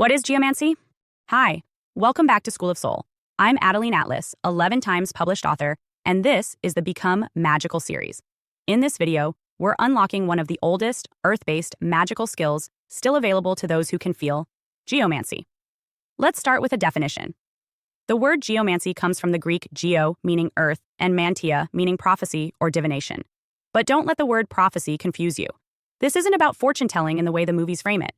What is geomancy? Hi, welcome back to School of Soul. I'm Adeline Atlas, 11 times published author, and this is the Become Magical series. In this video, we're unlocking one of the oldest, earth-based magical skills still available to those who can feel: geomancy. Let's start with a definition. The word geomancy comes from the Greek geo, meaning earth, and mantia, meaning prophecy or divination. But don't let the word prophecy confuse you. This isn't about fortune-telling in the way the movies frame it.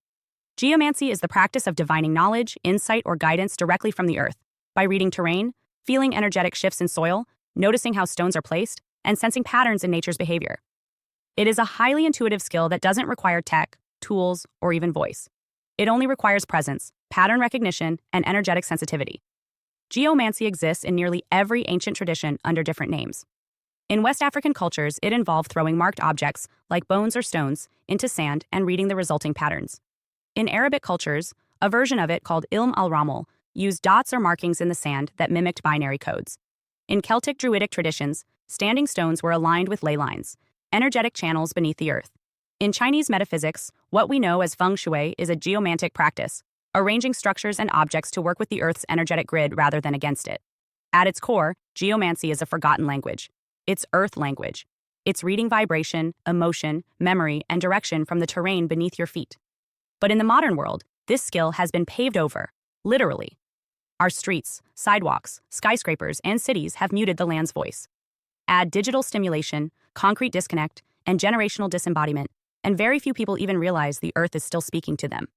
Geomancy is the practice of divining knowledge, insight, or guidance directly from the earth, by reading terrain, feeling energetic shifts in soil, noticing how stones are placed, and sensing patterns in nature's behavior. It is a highly intuitive skill that doesn't require tech, tools, or even voice. It only requires presence, pattern recognition, and energetic sensitivity. Geomancy exists in nearly every ancient tradition under different names. In West African cultures, it involved throwing marked objects, like bones or stones, into sand and reading the resulting patterns. In Arabic cultures, a version of it called Ilm al-Ramal used dots or markings in the sand that mimicked binary codes. In Celtic Druidic traditions, standing stones were aligned with ley lines, energetic channels beneath the earth. In Chinese metaphysics, what we know as feng shui is a geomantic practice, arranging structures and objects to work with the earth's energetic grid rather than against it. At its core, geomancy is a forgotten language. It's earth language. It's reading vibration, emotion, memory, and direction from the terrain beneath your feet. But in the modern world, this skill has been paved over, literally. Our streets, sidewalks, skyscrapers, and cities have muted the land's voice. Add digital stimulation, concrete disconnect, and generational disembodiment, and very few people even realize the earth is still speaking to them.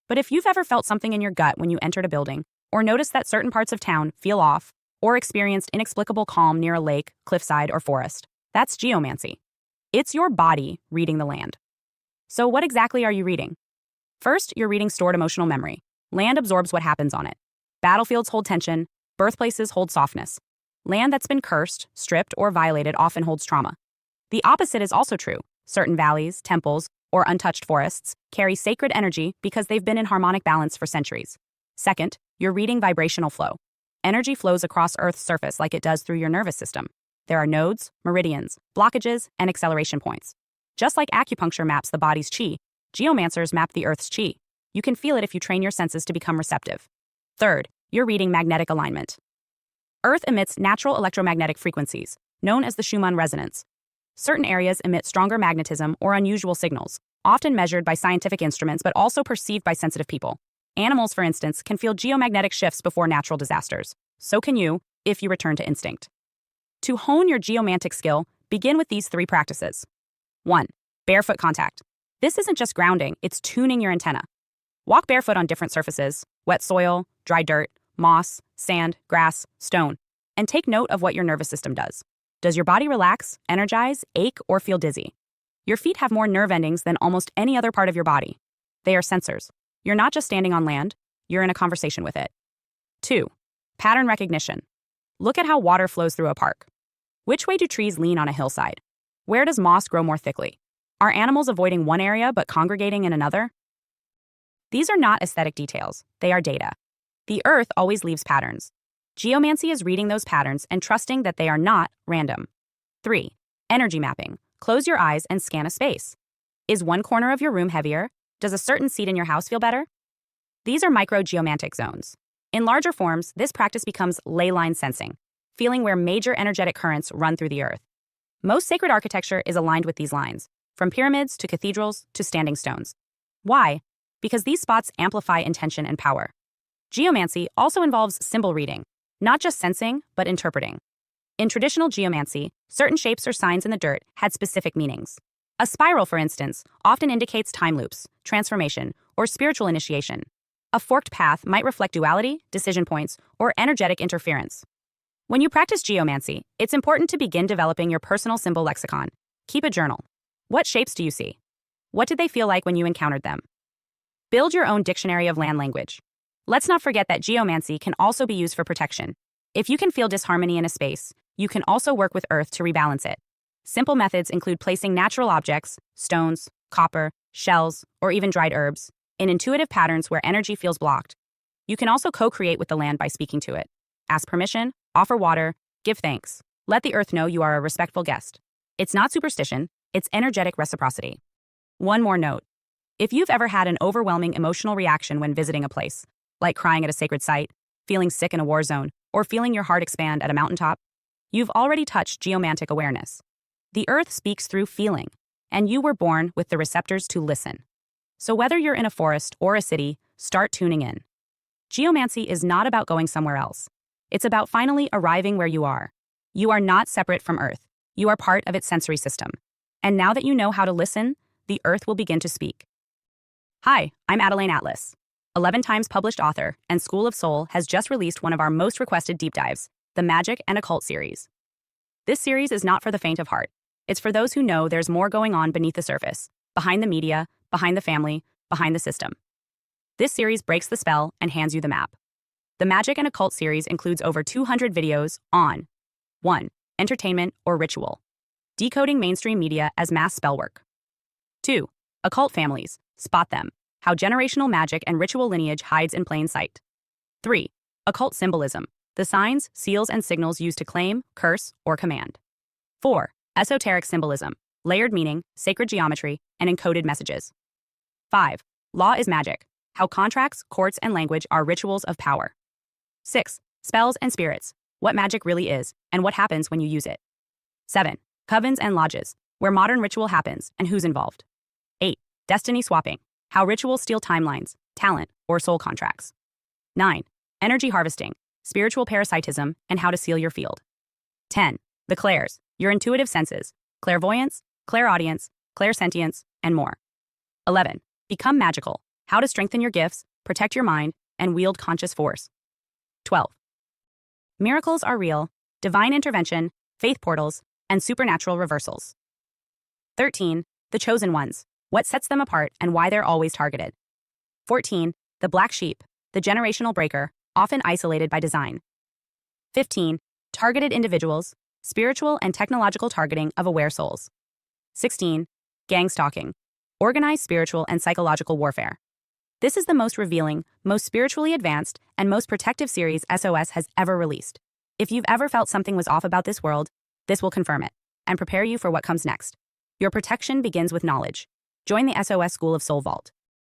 But if you've ever felt something in your gut when you entered a building, or noticed that certain parts of town feel off, or experienced inexplicable calm near a lake, cliffside, or forest, that's geomancy. It's your body reading the land. So what exactly are you reading? First, you're reading stored emotional memory. Land absorbs what happens on it. Battlefields hold tension, birthplaces hold softness. Land that's been cursed, stripped, or violated often holds trauma. The opposite is also true. Certain valleys, temples, or untouched forests carry sacred energy because they've been in harmonic balance for centuries. Second, you're reading vibrational flow. Energy flows across Earth's surface like it does through your nervous system. There are nodes, meridians, blockages, and acceleration points. Just like acupuncture maps the body's chi, geomancers map the Earth's chi. You can feel it if you train your senses to become receptive. Third, you're reading magnetic alignment. Earth emits natural electromagnetic frequencies, known as the Schumann resonance. Certain areas emit stronger magnetism or unusual signals, often measured by scientific instruments but also perceived by sensitive people. Animals, for instance, can feel geomagnetic shifts before natural disasters. So can you, if you return to instinct. To hone your geomantic skill, begin with these 3 practices. 1. Barefoot contact. This isn't just grounding, it's tuning your antenna. Walk barefoot on different surfaces: wet soil, dry dirt, moss, sand, grass, stone, and take note of what your nervous system does. Does your body relax, energize, ache, or feel dizzy? Your feet have more nerve endings than almost any other part of your body. They are sensors. You're not just standing on land, you're in a conversation with it. 2. Pattern recognition. Look at how water flows through a park. Which way do trees lean on a hillside? Where does moss grow more thickly? Are animals avoiding one area but congregating in another? These are not aesthetic details, they are data. The earth always leaves patterns. Geomancy is reading those patterns and trusting that they are not random. 3. Energy mapping. Close your eyes and scan a space. Is one corner of your room heavier? Does a certain seat in your house feel better? These are micro-geomantic zones. In larger forms, this practice becomes ley line sensing, feeling where major energetic currents run through the earth. Most sacred architecture is aligned with these lines, from pyramids to cathedrals to standing stones. Why? Because these spots amplify intention and power. Geomancy also involves symbol reading, not just sensing, but interpreting. In traditional geomancy, certain shapes or signs in the dirt had specific meanings. A spiral, for instance, often indicates time loops, transformation, or spiritual initiation. A forked path might reflect duality, decision points, or energetic interference. When you practice geomancy, it's important to begin developing your personal symbol lexicon. Keep a journal. What shapes do you see? What did they feel like when you encountered them? Build your own dictionary of land language. Let's not forget that geomancy can also be used for protection. If you can feel disharmony in a space, you can also work with earth to rebalance it. Simple methods include placing natural objects, stones, copper, shells, or even dried herbs, in intuitive patterns where energy feels blocked. You can also co-create with the land by speaking to it. Ask permission, offer water, give thanks. Let the earth know you are a respectful guest. It's not superstition, it's energetic reciprocity. One more note. If you've ever had an overwhelming emotional reaction when visiting a place, like crying at a sacred site, feeling sick in a war zone, or feeling your heart expand at a mountaintop, you've already touched geomantic awareness. The earth speaks through feeling, and you were born with the receptors to listen. So whether you're in a forest or a city, start tuning in. Geomancy is not about going somewhere else. It's about finally arriving where you are. You are not separate from Earth. You are part of its sensory system. And now that you know how to listen, the Earth will begin to speak. Hi, I'm Adeline Atlas. 11 times published author, and School of Soul has just released one of our most requested deep dives, the Magic and Occult series. This series is not for the faint of heart. It's for those who know there's more going on beneath the surface, behind the media, behind the family, behind the system. This series breaks the spell and hands you the map. The Magic and Occult series includes over 200 videos on 1. Entertainment or ritual. Decoding mainstream media as mass spellwork. 2. Occult families. Spot them. How generational magic and ritual lineage hides in plain sight. 3. Occult symbolism. The signs, seals, and signals used to claim, curse, or command. 4. Esoteric symbolism. Layered meaning, sacred geometry, and encoded messages. 5. Law is magic. How contracts, courts, and language are rituals of power. 6. Spells and spirits. What magic really is, and what happens when you use it. 7. Covens and lodges. Where modern ritual happens, and who's involved. 8. Destiny swapping. How rituals steal timelines, talent, or soul contracts. 9. Energy harvesting. Spiritual parasitism, and how to seal your field. 10. The clairs. Your intuitive senses. Clairvoyance, clairaudience, clairsentience, and more. 11. Become magical. How to strengthen your gifts, protect your mind, and wield conscious force. 12. Miracles are real, divine intervention, faith portals, and supernatural reversals. 13. The chosen ones. What sets them apart and why they're always targeted. 14. The black sheep, the generational breaker, often isolated by design. 15. Targeted individuals, spiritual and technological targeting of aware souls. 16. Gang stalking, organized spiritual and psychological warfare. This is the most revealing, most spiritually advanced, and most protective series SOS has ever released. If you've ever felt something was off about this world, this will confirm it, and prepare you for what comes next. Your protection begins with knowledge. Join the SOS School of Soul Vault.